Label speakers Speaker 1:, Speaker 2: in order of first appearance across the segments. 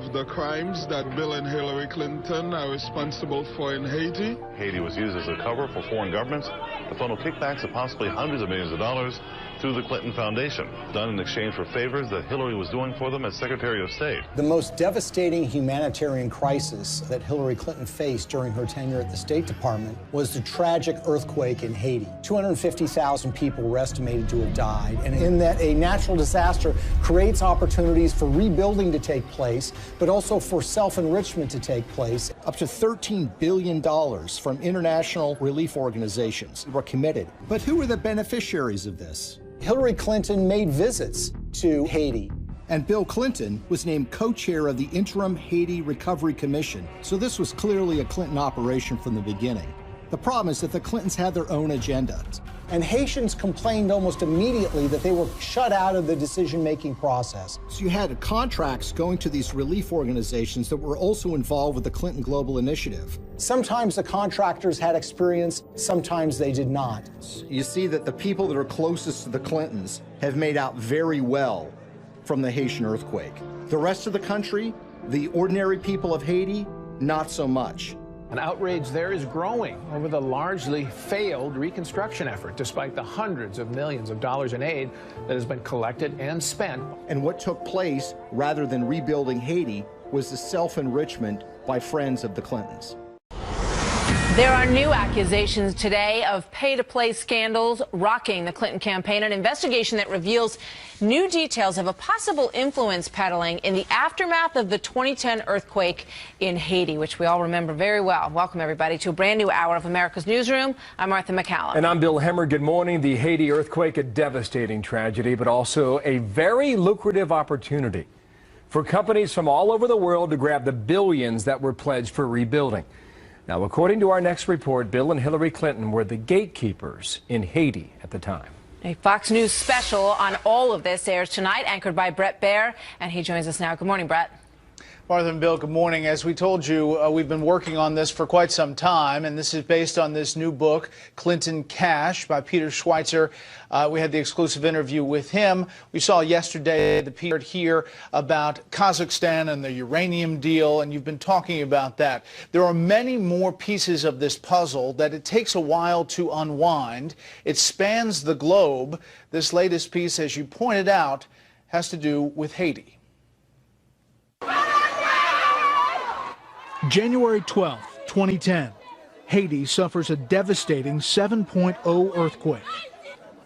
Speaker 1: of the crimes that Bill and Hillary Clinton are responsible for in Haiti?
Speaker 2: Haiti was used as a cover for foreign governments to funnel kickbacks of possibly hundreds of millions of dollars through the Clinton Foundation, done in exchange for favors that Hillary was doing for them as Secretary of State.
Speaker 3: The most devastating humanitarian crisis that Hillary Clinton faced during her tenure at the State Department was the tragic earthquake in Haiti. 250,000 people were estimated to have died, and in that a natural disaster creates opportunities for rebuilding to take place, but also for self-enrichment to take place. Up to $13 billion from international relief organizations were committed. But who were the beneficiaries of this? Hillary Clinton made visits to Haiti. And Bill Clinton was named co-chair of the Interim Haiti Recovery Commission. So this was clearly a Clinton operation from the beginning. The problem is that the Clintons had their own agenda. And Haitians complained almost immediately that they were shut out of the decision-making process. So you had contracts going to these relief organizations that were also involved with the Clinton Global Initiative. Sometimes the contractors had experience, sometimes they did not. You see that the people that are closest to the Clintons have made out very well from the Haitian earthquake. The rest of the country, the ordinary people of Haiti, not so much.
Speaker 4: An outrage there is growing over the largely failed reconstruction effort, despite the hundreds of millions of dollars in aid that has been collected and spent.
Speaker 3: And what took place, rather than rebuilding Haiti, was the self-enrichment by friends of the Clintons.
Speaker 5: There are new accusations today of pay-to-play scandals rocking the Clinton campaign, an investigation that reveals new details of a possible influence peddling in the aftermath of the 2010 earthquake in Haiti, which we all remember very well. Welcome, everybody, to a brand new hour of America's Newsroom. I'm Martha McCallum.
Speaker 6: And I'm Bill Hemmer. Good morning. The Haiti earthquake, a devastating tragedy, but also a very lucrative opportunity for companies from all over the world to grab the billions that were pledged for rebuilding. Now, according to our next report, Bill and Hillary Clinton were the gatekeepers in Haiti at the time.
Speaker 5: A Fox News special on all of this airs tonight, anchored by Bret Baier, and he joins us now. Good morning, Bret.
Speaker 7: Martha and Bill, good morning. As we told you, we've been working on this for quite some time, and this is based on this new book, Clinton Cash, by Peter Schweizer. We had the exclusive interview with him. We saw yesterday the Peter here about Kazakhstan and the uranium deal, and you've been talking about that. There are many more pieces of this puzzle that it takes a while to unwind. It spans the globe. This latest piece, as you pointed out, has to do with Haiti.
Speaker 8: January 12, 2010, Haiti suffers a devastating 7.0 earthquake.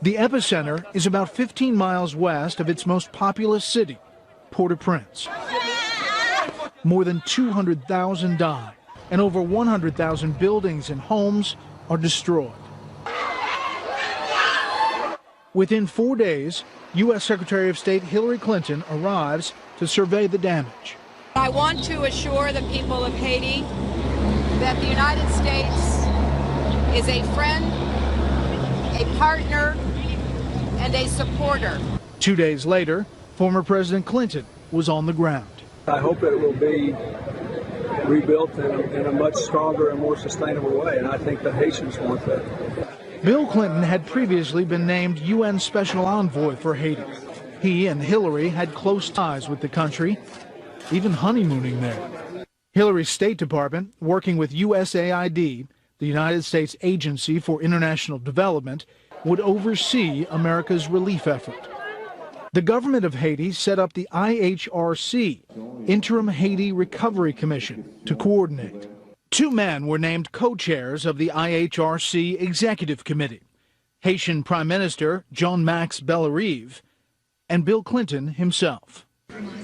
Speaker 8: The epicenter is about 15 miles west of its most populous city, Port-au-Prince. More than 200,000 die, and over 100,000 buildings and homes are destroyed. Within 4 days, U.S. Secretary of State Hillary Clinton arrives to survey the damage.
Speaker 9: I want to assure the people of Haiti that the United States is a friend, a partner, and a supporter.
Speaker 8: 2 days later, former President Clinton was on the ground.
Speaker 10: I hope that it will be rebuilt in a much stronger and more sustainable way, and I think the Haitians want that.
Speaker 8: Bill Clinton had previously been named UN Special Envoy for Haiti. He and Hillary had close ties with the country, even honeymooning there. Hillary's State Department, working with USAID, the United States Agency for International Development, would oversee America's relief effort. The government of Haiti set up the IHRC, Interim Haiti Recovery Commission, to coordinate. 2 men were named co-chairs of the IHRC Executive Committee, Haitian Prime Minister Jean-Max Bellerive and Bill Clinton himself.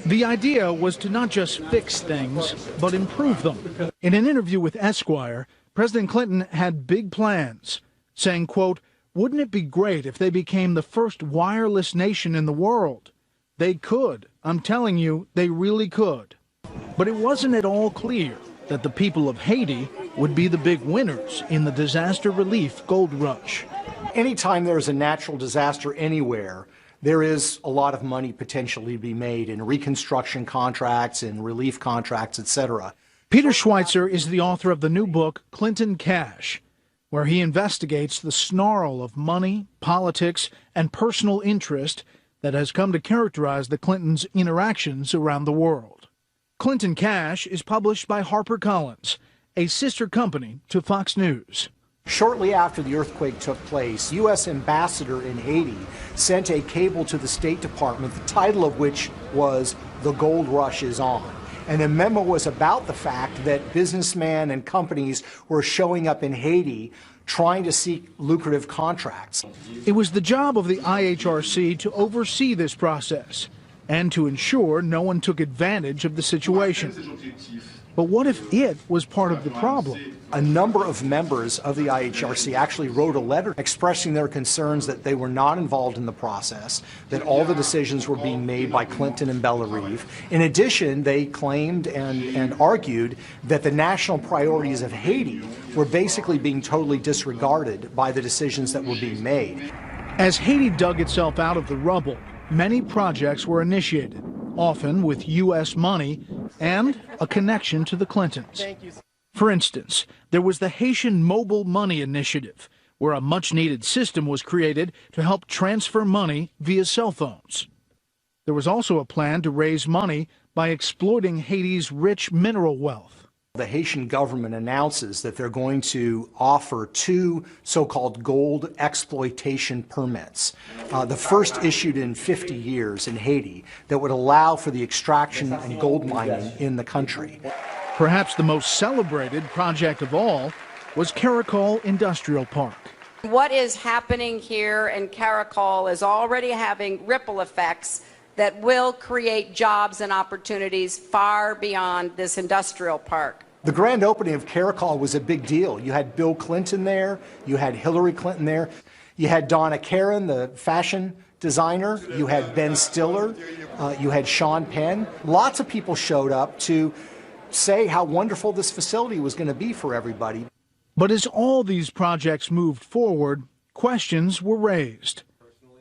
Speaker 8: The idea was to not just fix things, but improve them. In an interview with Esquire, President Clinton had big plans, saying, quote, "Wouldn't it be great if they became the first wireless nation in the world? They could. I'm telling you, they really could." But it wasn't at all clear that the people of Haiti would be the big winners in the disaster relief gold rush.
Speaker 3: Anytime there's a natural disaster anywhere, there is a lot of money potentially to be made in reconstruction contracts, in relief contracts, etc.
Speaker 8: Peter Schweizer is the author of the new book, Clinton Cash, where he investigates the snarl of money, politics, and personal interest that has come to characterize the Clintons' interactions around the world. Clinton Cash is published by HarperCollins, a sister company to Fox News.
Speaker 3: Shortly after the earthquake took place, U.S. ambassador in Haiti sent a cable to the State Department, the title of which was "The Gold Rush is On." And the memo was about the fact that businessmen and companies were showing up in Haiti trying to seek lucrative contracts.
Speaker 8: It was the job of the IHRC to oversee this process and to ensure no one took advantage of the situation. But what if it was part of the problem?
Speaker 3: A number of members of the IHRC actually wrote a letter expressing their concerns that they were not involved in the process, that all the decisions were being made by Clinton and Bellarive. In addition, they claimed and argued that the national priorities of Haiti were basically being totally disregarded by the decisions that were being made.
Speaker 8: As Haiti dug itself out of the rubble, many projects were initiated, often with U.S. money and a connection to the Clintons. For instance, there was the Haitian Mobile Money Initiative, where a much-needed system was created to help transfer money via cell phones. There was also a plan to raise money by exploiting Haiti's rich mineral wealth.
Speaker 3: The Haitian government announces that they're going to offer 2 so-called gold exploitation permits, the first issued in 50 years in Haiti, that would allow for the extraction and gold mining in the country.
Speaker 8: Perhaps the most celebrated project of all was Caracol Industrial Park.
Speaker 9: What is happening here in Caracol is already having ripple effects that will create jobs and opportunities far beyond this industrial park.
Speaker 3: The grand opening of Caracol was a big deal. You had Bill Clinton there, you had Hillary Clinton there, you had Donna Karan, the fashion designer, you had Ben Stiller, you had Sean Penn. Lots of people showed up to say how wonderful this facility was going to be for everybody.
Speaker 8: But as all these projects moved forward, questions were raised.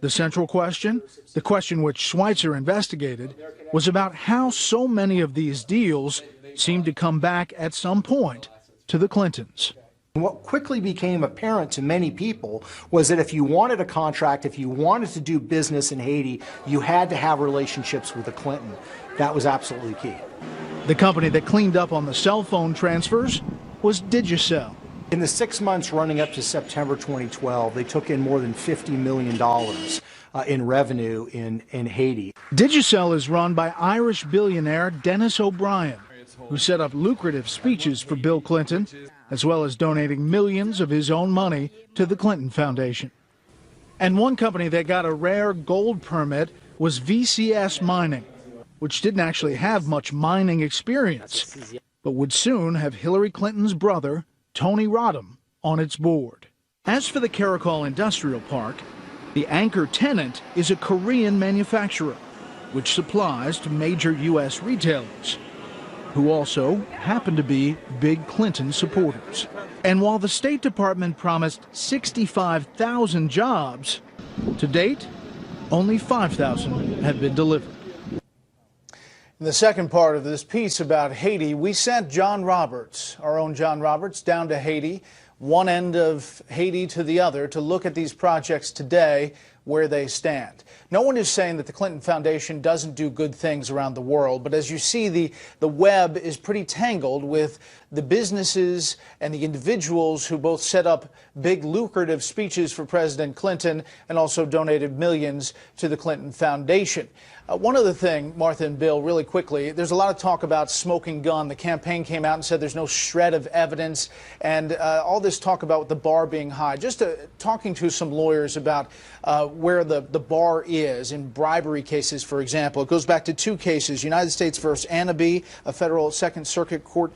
Speaker 8: The central question, the question which Schweitzer investigated, was about how so many of these deals seemed to come back at some point to the Clintons.
Speaker 3: What quickly became apparent to many people was that if you wanted a contract, if you wanted to do business in Haiti, you had to have relationships with the Clinton. That was absolutely key.
Speaker 8: The company that cleaned up on the cell phone transfers was Digicel.
Speaker 3: In the 6 months running up to September 2012, they took in more than $50 million in revenue in Haiti.
Speaker 8: Digicel is run by Irish billionaire Dennis O'Brien, who set up lucrative speeches for Bill Clinton, as well as donating millions of his own money to the Clinton Foundation. And one company that got a rare gold permit was VCS Mining, which didn't actually have much mining experience, but would soon have Hillary Clinton's brother, Tony Rodham, on its board. As for the Caracol Industrial Park, the anchor tenant is a Korean manufacturer, which supplies to major U.S. retailers, who also happen to be big Clinton supporters. And while the State Department promised 65,000 jobs, to date, only 5,000 have been delivered.
Speaker 7: In the second part of this piece about Haiti, we sent John Roberts, our own John Roberts, down to Haiti, one end of Haiti to the other, to look at these projects today, where they stand. No one is saying that the Clinton Foundation doesn't do good things around the world, but as you see, the web is pretty tangled with the businesses and the individuals who both set up big lucrative speeches for President Clinton and also donated millions to the Clinton Foundation. One other thing, Martha and Bill, really quickly, there's a lot of talk about smoking gun. The campaign came out and said there's no shred of evidence, and all this talk about the bar being high. Just talking to some lawyers about where the bar is in bribery cases, for example. It goes back to 2 cases, United States versus Anaby, a federal Second Circuit Court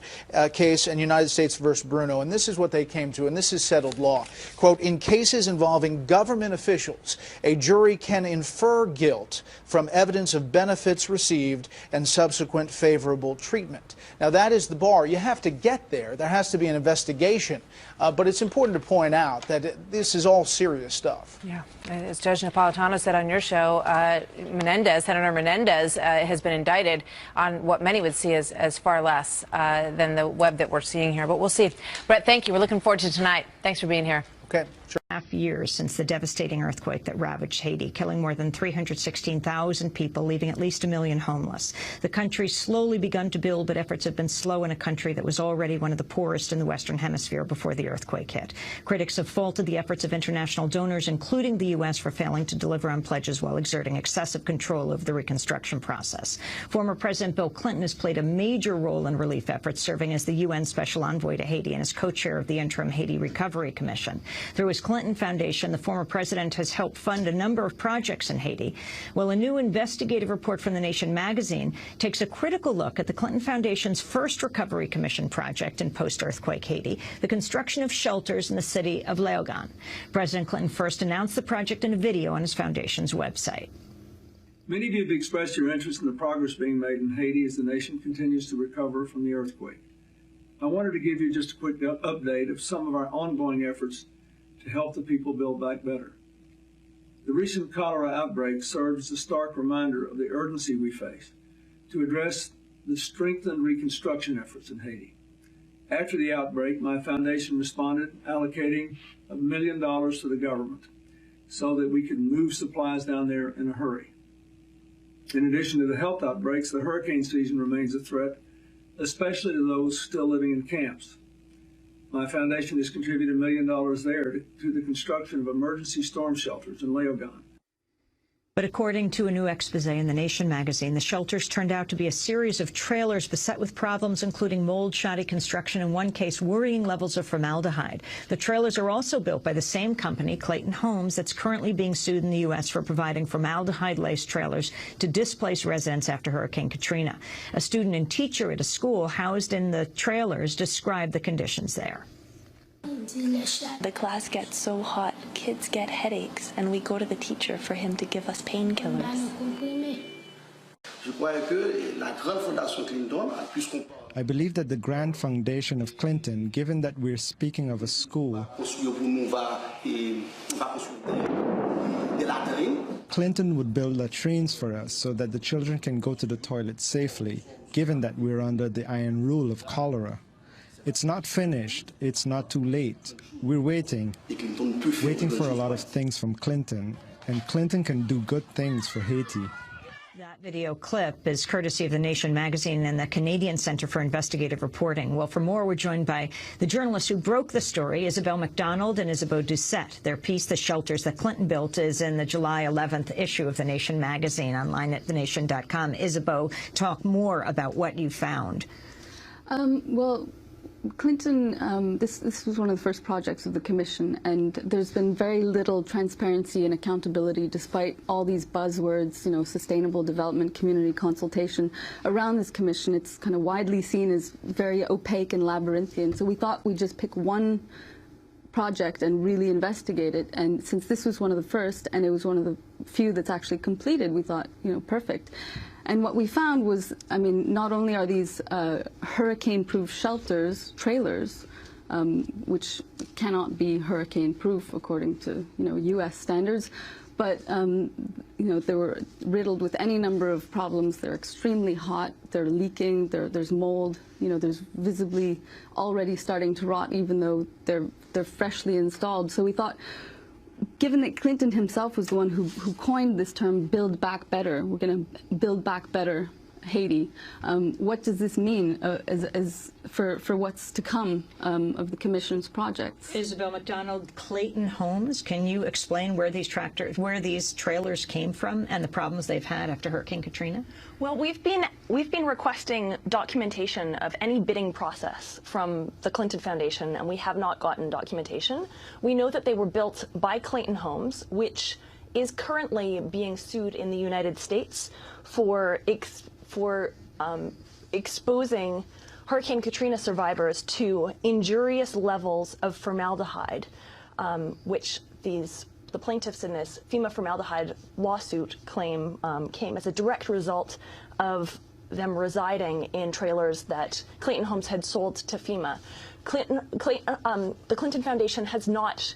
Speaker 7: case, and United States versus Bruno. And this is what they came to, and this is settled law. Quote, in cases involving government officials, a jury can infer guilt from evidence of benefits received and subsequent favorable treatment. Now, that is the bar. You have to get there. There has to be an investigation. But it's important to point out that this is all serious stuff.
Speaker 5: Yeah. As Judge Napolitano said on your show, Senator Menendez has been indicted on what many would see as far less than the web that we're seeing here. But we'll see. Brett, thank you. We're looking forward to tonight. Thanks for being here.
Speaker 7: Okay. Sure.
Speaker 11: years since the devastating earthquake that ravaged Haiti, killing more than 316,000 people, leaving at least 1 million homeless. The country's slowly begun to build, but efforts have been slow in a country that was already one of the poorest in the Western Hemisphere before the earthquake hit. Critics have faulted the efforts of international donors, including the U.S., for failing to deliver on pledges while exerting excessive control of the reconstruction process. Former President Bill Clinton has played a major role in relief efforts, serving as the UN Special Envoy to Haiti and as co-chair of the interim Haiti Recovery Commission. Through his Clinton Foundation, the former president has helped fund a number of projects in Haiti. Well, a new investigative report from The Nation magazine takes a critical look at the Clinton Foundation's first Recovery Commission project in post-earthquake Haiti, the construction of shelters in the city of Léogâne. President Clinton first announced the project in a video on his foundation's website.
Speaker 10: Many of you have expressed your interest in the progress being made in Haiti as the nation continues to recover from the earthquake. I wanted to give you just a quick update of some of our ongoing efforts to help the people build back better. The recent cholera outbreak serves as a stark reminder of the urgency we face to address the strengthened reconstruction efforts in Haiti. After the outbreak, my foundation responded, allocating $1 million to the government so that we could move supplies down there in a hurry. In addition to the health outbreaks, the hurricane season remains a threat, especially to those still living in camps. My foundation has contributed $1 million there to the construction of emergency storm shelters in Léogâne.
Speaker 11: But according to a new expose in The Nation magazine, the shelters turned out to be a series of trailers beset with problems, including mold, shoddy construction, in one case, worrying levels of formaldehyde. The trailers are also built by the same company, Clayton Homes, that's currently being sued in the U.S. for providing formaldehyde-laced trailers to displaced residents after Hurricane Katrina. A student and teacher at a school housed in the trailers described the conditions there.
Speaker 12: The class gets so hot, kids get headaches, and we go to the teacher for him to give us painkillers.
Speaker 13: I believe that the Grand Foundation of Clinton, given that we're speaking of a school, Clinton would build latrines for us so that the children can go to the toilet safely, given that we're under the iron rule of cholera. It's not finished. It's not too late. We're waiting for a lot of things from Clinton, and Clinton can do good things for Haiti.
Speaker 11: That video clip is courtesy of The Nation magazine and the Canadian Centre for Investigative Reporting. Well, for more, we're joined by the journalists who broke the story, Isabel McDonald and Isabeau Doucette. Their piece, The Shelters That Clinton Built, is in the July 11th issue of The Nation magazine, online at thenation.com. Isabeau, talk more about what you found.
Speaker 14: Well, Clinton, this was one of the first projects of the commission, and there's been very little transparency and accountability despite all these buzzwords, you know, sustainable development, community consultation around this commission. It's kind of widely seen as very opaque and labyrinthian. So we thought we'd just pick one project and really investigate it. And since this was one of the first, and it was one of the few that's actually completed, we thought, you know, perfect. And what we found was, I mean, not only are these hurricane-proof shelters, trailers, which cannot be hurricane-proof according to, you know, U.S. standards, but, you know, they were riddled with any number of problems. They're extremely hot, they're leaking, there's mold, you know, there's visibly already starting to rot even though they're freshly installed. So we thought, given that Clinton himself was the one who coined this term, build back better, we're going to build back better Haiti. What does this mean for what's to come of the Commission's projects?
Speaker 11: Isabel McDonald, Clayton Homes, can you explain where these trailers came from and the problems they've had after Hurricane Katrina?
Speaker 15: Well, we've been requesting documentation of any bidding process from the Clinton Foundation, and we have not gotten documentation. We know that they were built by Clayton Homes, which is currently being sued in the United States for exposing Hurricane Katrina survivors to injurious levels of formaldehyde, which the plaintiffs in this FEMA formaldehyde lawsuit claim came as a direct result of them residing in trailers that Clayton Homes had sold to FEMA. The Clinton Foundation has not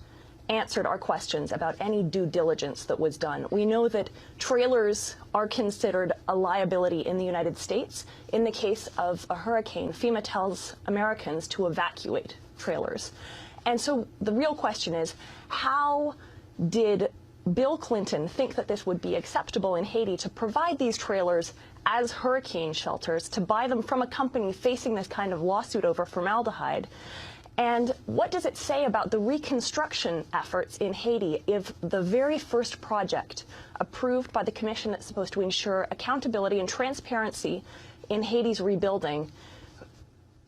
Speaker 15: answered our questions about any due diligence that was done. We know that trailers are considered a liability in the United States. In the case of a hurricane, FEMA tells Americans to evacuate trailers. And so the real question is, how did Bill Clinton think that this would be acceptable in Haiti to provide these trailers as hurricane shelters, to buy them from a company facing this kind of lawsuit over formaldehyde? And what does it say about the reconstruction efforts in Haiti if the very first project approved by the commission that's supposed to ensure accountability and transparency in Haiti's rebuilding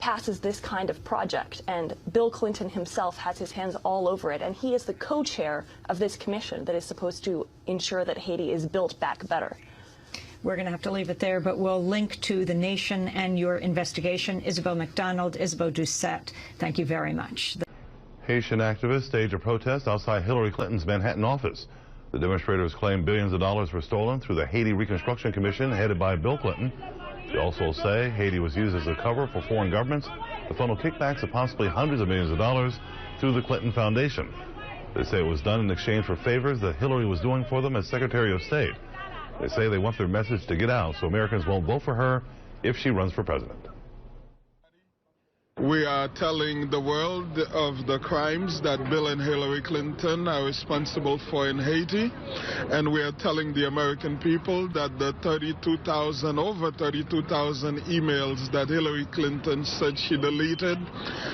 Speaker 15: passes this kind of project, and Bill Clinton himself has his hands all over it, and he is the co-chair of this commission that is supposed to ensure that Haiti is built back better?
Speaker 11: We're going to have to leave it there, but we'll link to The Nation and your investigation. Isabel McDonald, Isabel Doucette, thank you very much.
Speaker 2: Haitian activists staged a protest outside Hillary Clinton's Manhattan office. The demonstrators claim billions of dollars were stolen through the Haiti Reconstruction Commission headed by Bill Clinton. They also say Haiti was used as a cover for foreign governments to funnel kickbacks of possibly hundreds of millions of dollars through the Clinton Foundation. They say it was done in exchange for favors that Hillary was doing for them as Secretary of State. They say they want their message to get out so Americans won't vote for her if she runs for president.
Speaker 1: We are telling the world of the crimes that Bill and Hillary Clinton are responsible for in Haiti, and we are telling the American people that the over 32,000 emails that Hillary Clinton said she deleted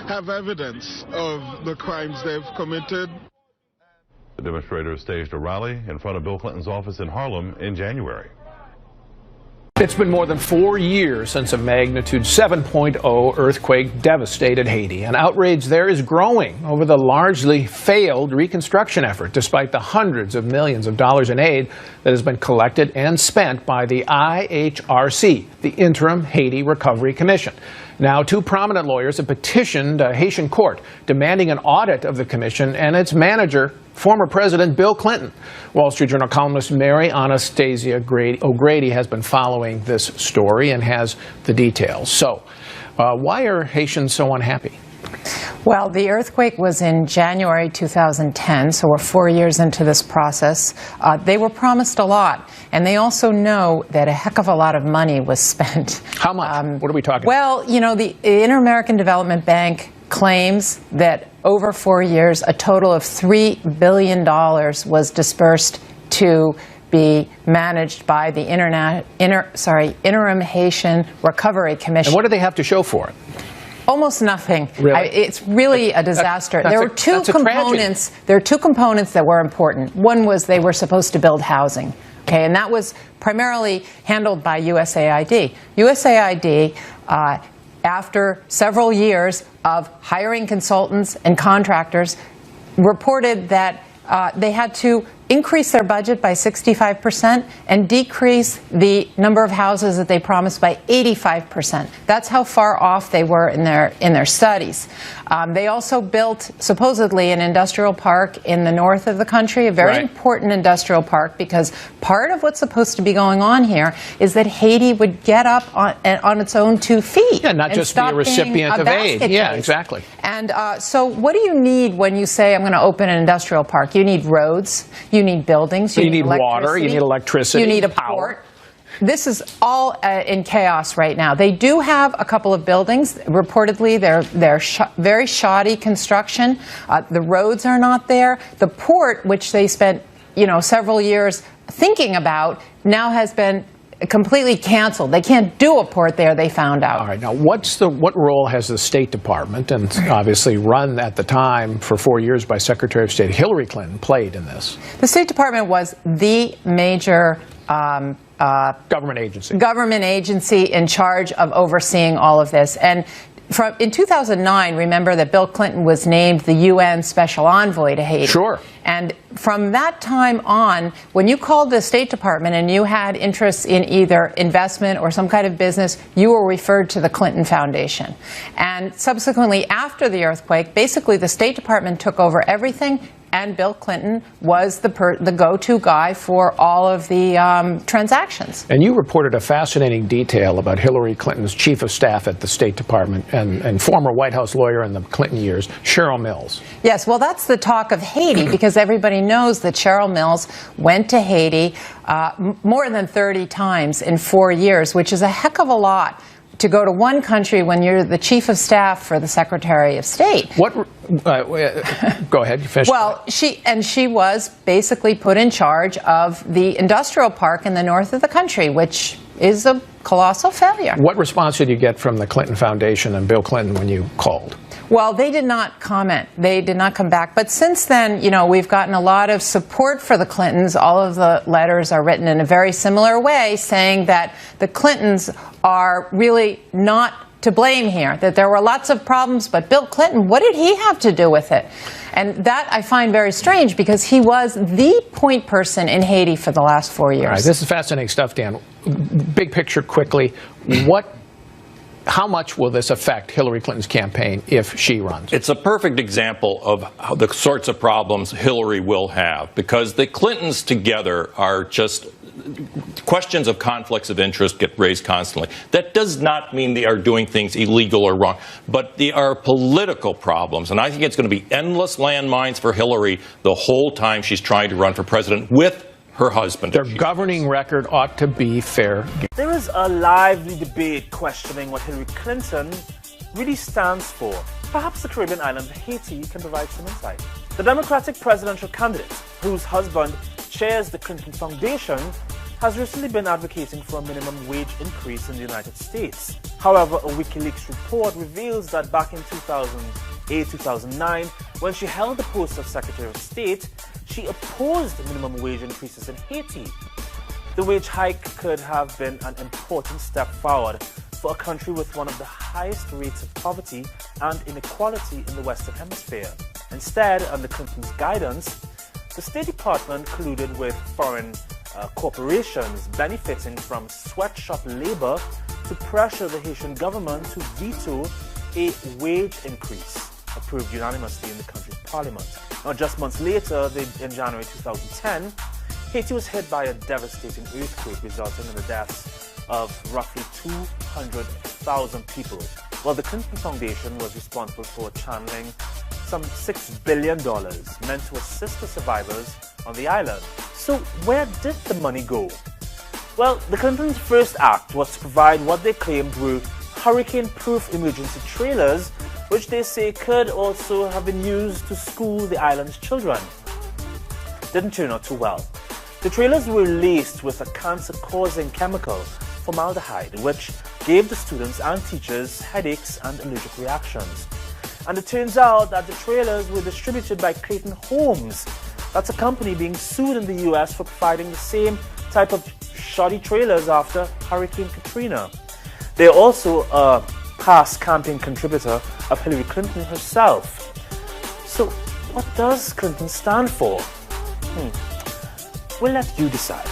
Speaker 1: have evidence of the crimes they've committed.
Speaker 2: The demonstrators staged a rally in front of Bill Clinton's office in Harlem in January.
Speaker 4: It's been more than 4 years since a magnitude 7.0 earthquake devastated Haiti, and outrage there is growing over the largely failed reconstruction effort, despite the hundreds of millions of dollars in aid that has been collected and spent by the IHRC, the Interim Haiti Recovery Commission. Now, two prominent lawyers have petitioned a Haitian court demanding an audit of the commission and its manager, former President Bill Clinton. Wall Street Journal columnist Mary Anastasia O'Grady has been following this story and has the details. So, why are Haitians so unhappy?
Speaker 16: Well, the earthquake was in January 2010, so we're 4 years into this process. They were promised a lot, and they also know that a heck of a lot of money was spent.
Speaker 4: How much? What are we talking
Speaker 16: about? Well, you know, the Inter-American Development Bank claims that over 4 years, a total of $3 billion was dispersed to be managed by the Interim Haitian Recovery Commission.
Speaker 4: And what do they have to show for it?
Speaker 16: Almost nothing.
Speaker 4: Really?
Speaker 16: It's really a disaster. There were two components. There are two components that were important. One was they were supposed to build housing, okay, and that was primarily handled by USAID. USAID, after several years of hiring consultants and contractors, reported that they had to increase their budget by 65% and decrease the number of houses that they promised by 85%. That's how far off they were in their studies. They also built supposedly an industrial park in the north of the country, a very important industrial park, because part of what's supposed to be going on here is that Haiti would get up on its own 2 feet.
Speaker 4: Yeah, not just be a recipient of aid. Yeah, exactly.
Speaker 16: And so what do you need when you say I'm going to open an industrial park? You need roads. You need buildings.
Speaker 4: You need water. You need electricity.
Speaker 16: You need a port. This is all in chaos right now. They do have a couple of buildings. Reportedly, they're very shoddy construction. The roads are not there. The port, which they spent several years thinking about, now has been completely canceled. They can't do a port there, they found out.
Speaker 4: All right. Now, what role has the State Department, and obviously run at the time for 4 years by Secretary of State Hillary Clinton, played in this?
Speaker 16: The State Department was the major
Speaker 4: government
Speaker 16: agency in charge of overseeing all of this. And in 2009, remember that Bill Clinton was named the UN Special Envoy to Haiti.
Speaker 4: Sure.
Speaker 16: And from that time on, when you called the State Department and you had interests in either investment or some kind of business, you were referred to the Clinton Foundation. And subsequently, after the earthquake, basically the State Department took over everything, and Bill Clinton was the go-to guy for all of the transactions.
Speaker 4: And you reported a fascinating detail about Hillary Clinton's chief of staff at the State Department and former White House lawyer in the Clinton years, Cheryl Mills.
Speaker 16: Yes, well, that's the talk of Haiti, because everybody knows that Cheryl Mills went to Haiti more than 30 times in 4 years, which is a heck of a lot to go to one country when you're the chief of staff for the Secretary of State.
Speaker 4: Go ahead, you finish.
Speaker 16: Well, she was basically put in charge of the industrial park in the north of the country, which is a colossal failure.
Speaker 4: What response did you get from the Clinton Foundation and Bill Clinton when you called?
Speaker 16: Well, they did not comment. They did not come back. But since then, you know, we've gotten a lot of support for the Clintons. All of the letters are written in a very similar way, saying that the Clintons are really not to blame here, that there were lots of problems, but Bill Clinton, what did he have to do with it? And that I find very strange, because he was the point person in Haiti for the last 4 years.
Speaker 4: All right, this is fascinating stuff, Dan. Big picture quickly. How much will this affect Hillary Clinton's campaign if she runs?
Speaker 17: It's a perfect example of how the sorts of problems Hillary will have, because the Clintons together are just questions of conflicts of interest get raised constantly. That does not mean they are doing things illegal or wrong, but they are political problems. And I think it's going to be endless landmines for Hillary the whole time she's trying to run for president with her husband.
Speaker 4: Their governing record ought to be fair.
Speaker 18: There is a lively debate questioning what Hillary Clinton really stands for. Perhaps the Caribbean island of Haiti can provide some insight. The Democratic presidential candidate, whose husband chairs the Clinton Foundation, has recently been advocating for a minimum wage increase in the United States. However, a WikiLeaks report reveals that back in 2008-2009, when she held the post of Secretary of State, she opposed minimum wage increases in Haiti. The wage hike could have been an important step forward for a country with one of the highest rates of poverty and inequality in the Western Hemisphere. Instead, under Clinton's guidance, the State Department colluded with foreign corporations benefiting from sweatshop labor to pressure the Haitian government to veto a wage increase approved unanimously in the country's parliament. Now, just months later, in January 2010, Haiti was hit by a devastating earthquake resulting in the deaths of roughly 200,000 people. Well, the Clinton Foundation was responsible for channeling some $6 billion meant to assist the survivors on the island. So where did the money go? Well, the Clintons' first act was to provide what they claimed were hurricane-proof emergency trailers, which they say could also have been used to school the island's children. Didn't turn out too well. The trailers were laced with a cancer-causing chemical, formaldehyde, which gave the students and teachers headaches and allergic reactions. And it turns out that the trailers were distributed by Clayton Homes. That's a company being sued in the US for providing the same type of shoddy trailers after Hurricane Katrina. They're also a past campaign contributor of Hillary Clinton herself. So what does Clinton stand for? We'll let you decide.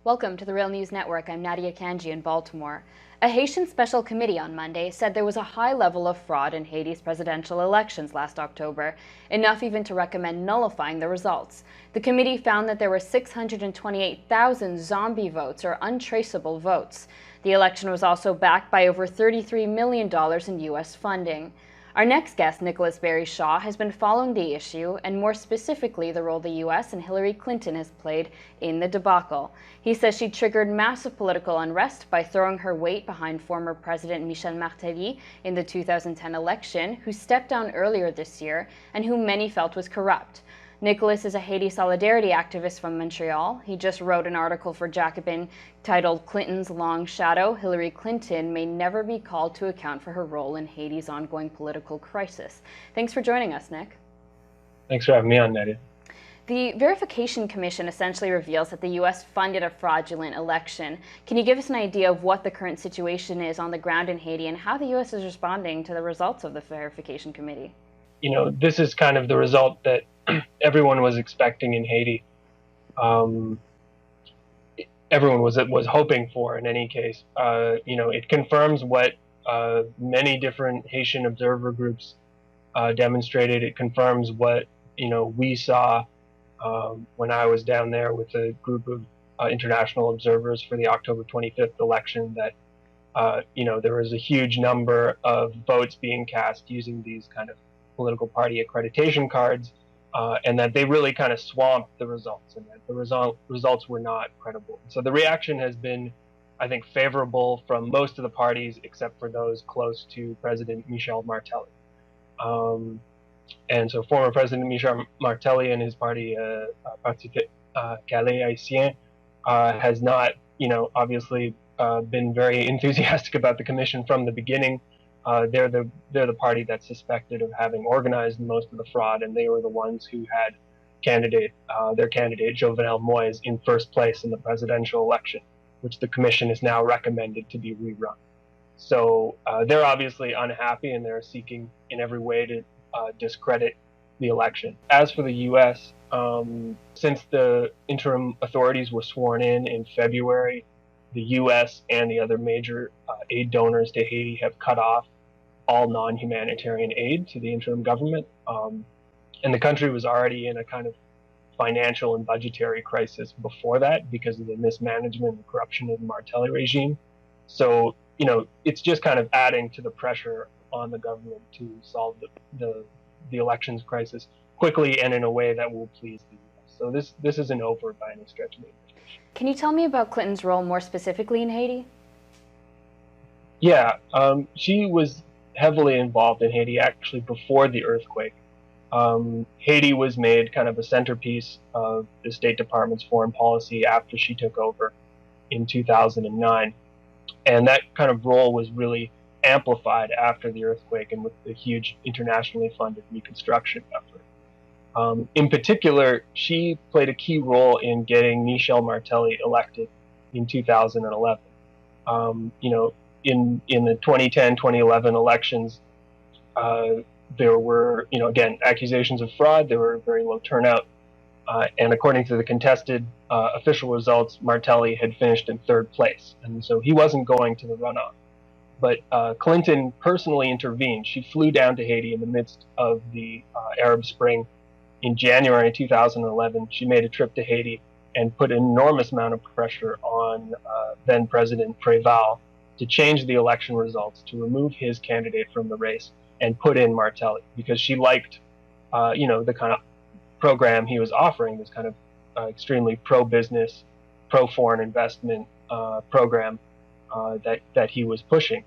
Speaker 19: Welcome to the Real News Network. I'm Nadia Kanji in Baltimore. A Haitian special committee on Monday said there was a high level of fraud in Haiti's presidential elections last October, enough even to recommend nullifying the results. The committee found that there were 628,000 zombie votes, or untraceable votes. The election was also backed by over $33 million in U.S. funding. Our next guest, Nicholas Berry Shaw, has been following the issue, and more specifically the role the U.S. and Hillary Clinton has played in the debacle. He says she triggered massive political unrest by throwing her weight behind former President Michel Martelly in the 2010 election, who stepped down earlier this year and whom many felt was corrupt. Nicholas is a Haiti solidarity activist from Montreal. He just wrote an article for Jacobin titled "Clinton's Long Shadow: Hillary Clinton May Never Be Called to Account for Her Role in Haiti's Ongoing Political Crisis." Thanks for joining us, Nick.
Speaker 20: Thanks for having me on, Nadia.
Speaker 19: The Verification Commission essentially reveals that the U.S. funded a fraudulent election. Can you give us an idea of what the current situation is on the ground in Haiti and how the U.S. is responding to the results of the Verification Committee?
Speaker 20: You know, this is kind of the result that everyone was expecting in Haiti. Everyone was hoping for in any case. You know, it confirms what many different Haitian observer groups demonstrated. It confirms what, you know, we saw when I was down there with a group of international observers for the October 25th election, that, you know, there was a huge number of votes being cast using these kind of political party accreditation cards, and that they really kind of swamped the results, and that the results were not credible. So the reaction has been, I think, favorable from most of the parties, except for those close to President Michel Martelly. And so former President Michel Martelly and his party, Parti Calais Haïtien, has not, obviously been very enthusiastic about the commission from the beginning. They're the party that's suspected of having organized most of the fraud, and they were the ones who had their candidate Jovenel Moïse in first place in the presidential election, which the commission is now recommended to be rerun. So they're obviously unhappy, and they're seeking in every way to discredit the election. As for the U.S., since the interim authorities were sworn in February, the U.S. and the other major aid donors to Haiti have cut off all non-humanitarian aid to the interim government. And the country was already in a kind of financial and budgetary crisis before that because of the mismanagement and corruption of the Martelly regime. So, it's just kind of adding to the pressure on the government to solve the elections crisis quickly and in a way that will please the U.S. So this isn't over by any stretch of the imagination.
Speaker 19: Can you tell me about Clinton's role more specifically in Haiti?
Speaker 20: Yeah, she was heavily involved in Haiti actually before the earthquake. Haiti was made kind of a centerpiece of the State Department's foreign policy after she took over in 2009. And that kind of role was really amplified after the earthquake and with the huge internationally funded reconstruction effort. In particular, she played a key role in getting Michel Martelly elected in 2011. In the 2010-2011 elections, there were, again, accusations of fraud. There were very low turnout. And according to the contested official results, Martelly had finished in third place. And so he wasn't going to the runoff. But Clinton personally intervened. She flew down to Haiti in the midst of the Arab Spring in January 2011. She made a trip to Haiti and put an enormous amount of pressure on then President Préval to change the election results, to remove his candidate from the race and put in Martelly, because she liked, the kind of program he was offering, this kind of extremely pro-business, pro-foreign investment program that he was pushing.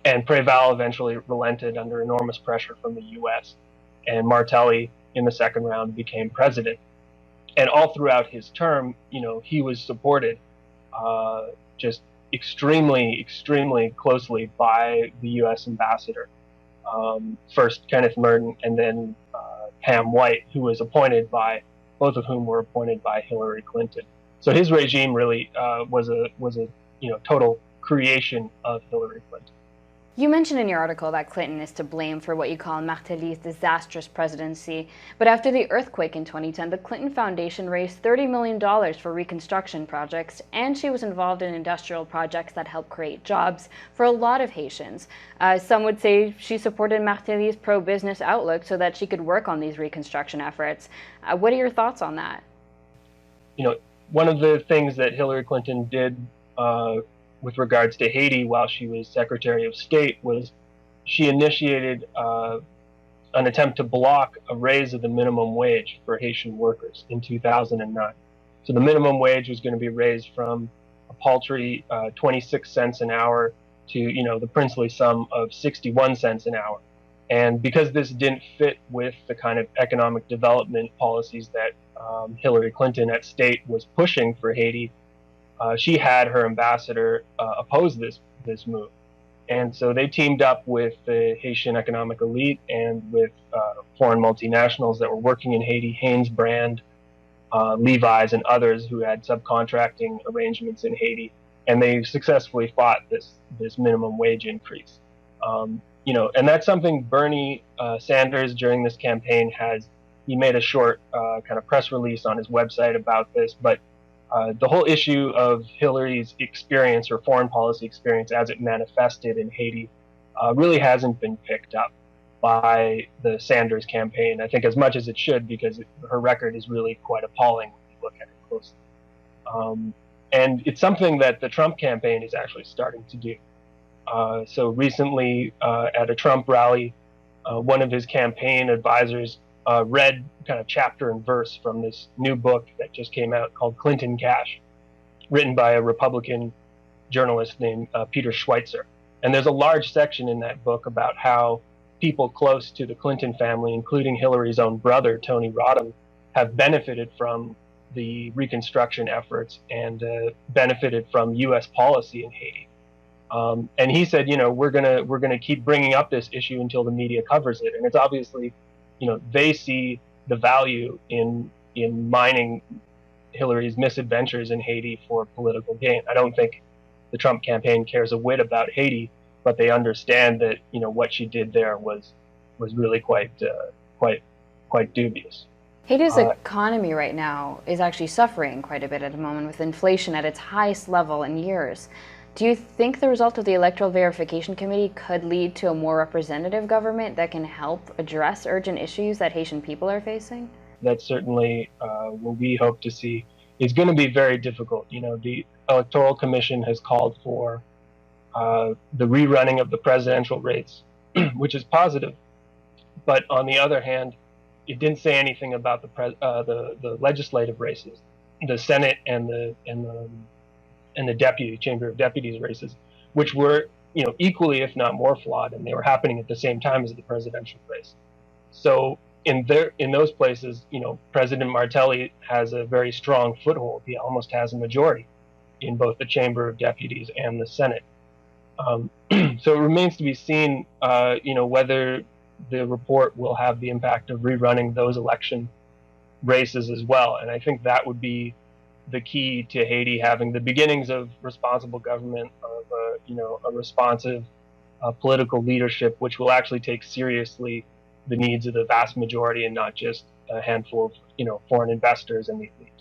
Speaker 20: And Préval eventually relented under enormous pressure from the U.S. And Martelly, in the second round, became president. And all throughout his term, he was supported just extremely, extremely closely by the U.S. ambassador. First Kenneth Merton, and then Pam White, who was appointed by, both of whom were appointed by Hillary Clinton. So his regime really was a total creation of Hillary Clinton.
Speaker 19: You mentioned in your article that Clinton is to blame for what you call Martelly's disastrous presidency. But after the earthquake in 2010, the Clinton Foundation raised $30 million for reconstruction projects, and she was involved in industrial projects that helped create jobs for a lot of Haitians. Some would say she supported Martelly's pro-business outlook so that she could work on these reconstruction efforts. What are your thoughts on that?
Speaker 20: One of the things that Hillary Clinton did with regards to Haiti while she was Secretary of State was she initiated an attempt to block a raise of the minimum wage for Haitian workers in 2009. So the minimum wage was going to be raised from a paltry 26 cents an hour to, the princely sum of 61 cents an hour. And because this didn't fit with the kind of economic development policies that Hillary Clinton at state was pushing for Haiti, she had her ambassador oppose this move. And so they teamed up with the Haitian economic elite and with foreign multinationals that were working in Haiti, Hanesbrand, Levi's, and others who had subcontracting arrangements in Haiti. And they successfully fought this minimum wage increase. And that's something Bernie Sanders during this campaign he made a short kind of press release on his website about this, but the whole issue of Hillary's experience or foreign policy experience as it manifested in Haiti really hasn't been picked up by the Sanders campaign, I think as much as it should, because her record is really quite appalling when you look at it closely. And it's something that the Trump campaign is actually starting to do. So recently at a Trump rally, one of his campaign advisors read kind of chapter and verse from this new book that just came out called Clinton Cash, written by a Republican journalist named Peter Schweitzer. And there's a large section in that book about how people close to the Clinton family, including Hillary's own brother, Tony Rodham, have benefited from the reconstruction efforts and benefited from U.S. policy in Haiti. And he said, you know, we're gonna keep bringing up this issue until the media covers it. And it's obviously, you know, they see the value in mining Hillary's misadventures in Haiti for political gain. I don't think the Trump campaign cares a whit about Haiti, but they understand that, you know, what she did there was really quite dubious.
Speaker 19: Haiti's economy right now is actually suffering quite a bit at the moment, with inflation at its highest level in years. Do you think the result of the Electoral Verification Committee could lead to a more representative government that can help address urgent issues that Haitian people are facing? That's
Speaker 20: certainly what we hope to see. It's going to be very difficult. You know, the Electoral Commission has called for the rerunning of the presidential race, which is positive. But on the other hand, it didn't say anything about the legislative races, the Senate and the deputy Chamber of Deputies races, which were, you know, equally if not more flawed, and they were happening at the same time as the presidential race. So in those places, you know, President Martelly has a very strong foothold. He almost has a majority in both the Chamber of Deputies and the Senate. So it remains to be seen, you know, whether the report will have the impact of rerunning those election races as well. And I think that would be the key to Haiti having the beginnings of responsible government, of you know, a responsive political leadership, which will actually take seriously the needs of the vast majority and not just a handful of, you know, foreign investors and the elite.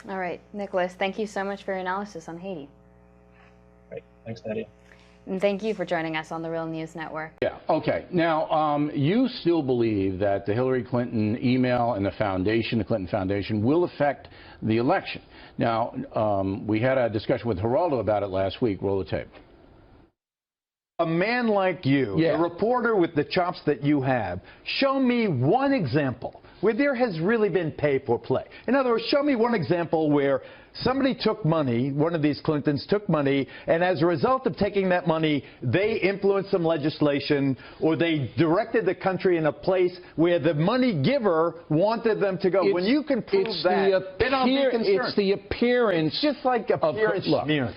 Speaker 19: All right, Nicholas, thank you so much for your analysis on Haiti.
Speaker 20: Right, thanks, Nadia.
Speaker 19: And thank you for joining us on the Real News Network.
Speaker 21: Yeah, okay. Now, you still believe that the Hillary Clinton email and the foundation, the Clinton Foundation, will affect the election. Now, we had a discussion with Geraldo about it last week. Roll the tape.
Speaker 22: A man like you, a reporter with the chops that you have, show me one example where there has really been pay for play. In other words, show me one example where somebody took money, one of these Clintons took money, and as a result of taking that money, they influenced some legislation, or they directed the country in a place where the money giver wanted them to go. When you can prove that, then I'll be concerned.
Speaker 21: It's the appearance.
Speaker 22: It's just like appearance.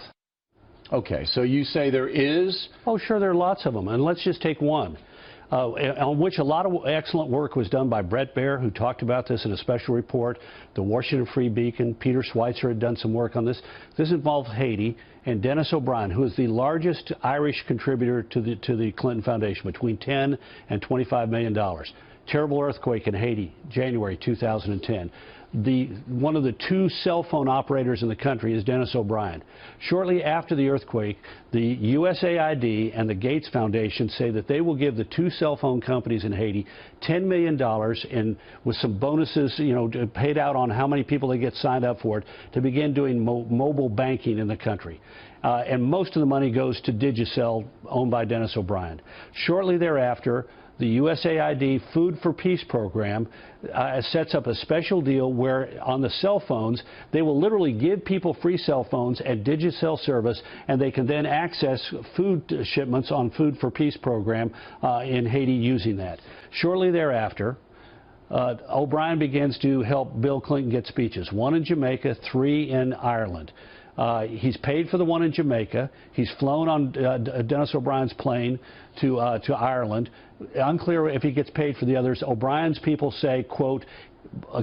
Speaker 21: Okay, so you say there is?
Speaker 23: Oh, sure, there are lots of them, and let's just take one. On which a lot of excellent work was done by Bret Baier, who talked about this in a special report. The Washington Free Beacon, Peter Schweitzer had done some work on this. This involved Haiti, and Dennis O'Brien, who is the largest Irish contributor to the Clinton Foundation, between $10 and $25 million. Terrible earthquake in Haiti, January 2010. One of the two cell phone operators in the country is Dennis O'Brien. Shortly after the earthquake, the USAID and the Gates Foundation say that they will give the two cell phone companies in Haiti $10 million and with some bonuses, you know, paid out on how many people they get signed up for it, to begin doing mobile banking in the country. And most of the money goes to Digicel, owned by Dennis O'Brien. Shortly thereafter, the USAID Food for Peace program sets up a special deal where on the cell phones, they will literally give people free cell phones and Digicel service, and they can then access food shipments on Food for Peace program in Haiti using that. Shortly thereafter, O'Brien begins to help Bill Clinton get speeches, 1 in Jamaica, 3 in Ireland. He's paid for the one in Jamaica. He's flown on Dennis O'Brien's plane to Ireland. Unclear if he gets paid for the others. O'Brien's people say, quote,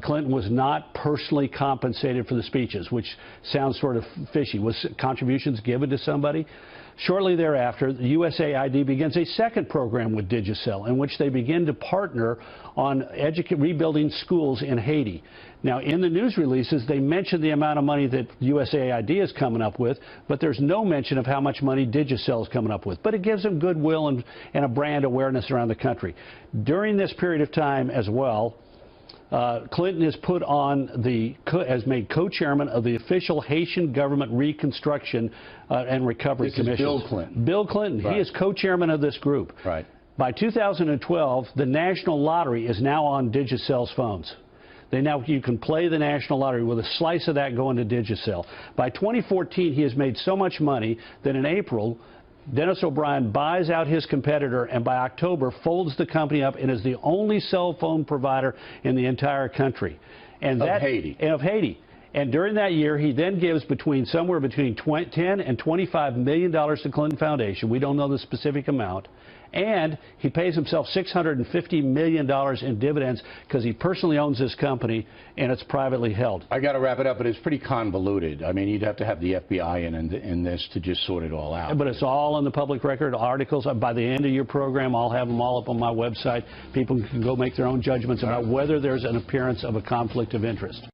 Speaker 23: Clinton was not personally compensated for the speeches, which sounds sort of fishy. Was contributions given to somebody? Shortly thereafter, the USAID begins a second program with Digicel, in which they begin to partner on rebuilding schools in Haiti. Now, in the news releases, they mention the amount of money that USAID is coming up with, but there's no mention of how much money Digicel is coming up with. But it gives them goodwill and a brand awareness around the country. During this period of time as well, Clinton is put on has made co-chairman of the official Haitian government reconstruction and recovery commission.
Speaker 21: This is Bill Clinton.
Speaker 23: Bill Clinton.
Speaker 21: Right.
Speaker 23: He is co-chairman of this group.
Speaker 21: Right.
Speaker 23: By 2012, the National Lottery is now on Digicel's phones. You can play the National Lottery with a slice of that going to Digicel. By 2014, he has made so much money that in April, Dennis O'Brien buys out his competitor and by October folds the company up and is the only cell phone provider in the entire country. And
Speaker 21: of Haiti.
Speaker 23: Of Haiti. And during that year, he then gives somewhere between $10 and $25 million to Clinton Foundation. We don't know the specific amount. And he pays himself $650 million in dividends because he personally owns this company and it's privately held.
Speaker 21: I got to wrap it up, but it's pretty convoluted. I mean, you'd have to have the FBI in this to just sort it all out.
Speaker 23: But it's all on the public record, articles. By the end of your program, I'll have them all up on my website. People can go make their own judgments about whether there's an appearance of a conflict of interest.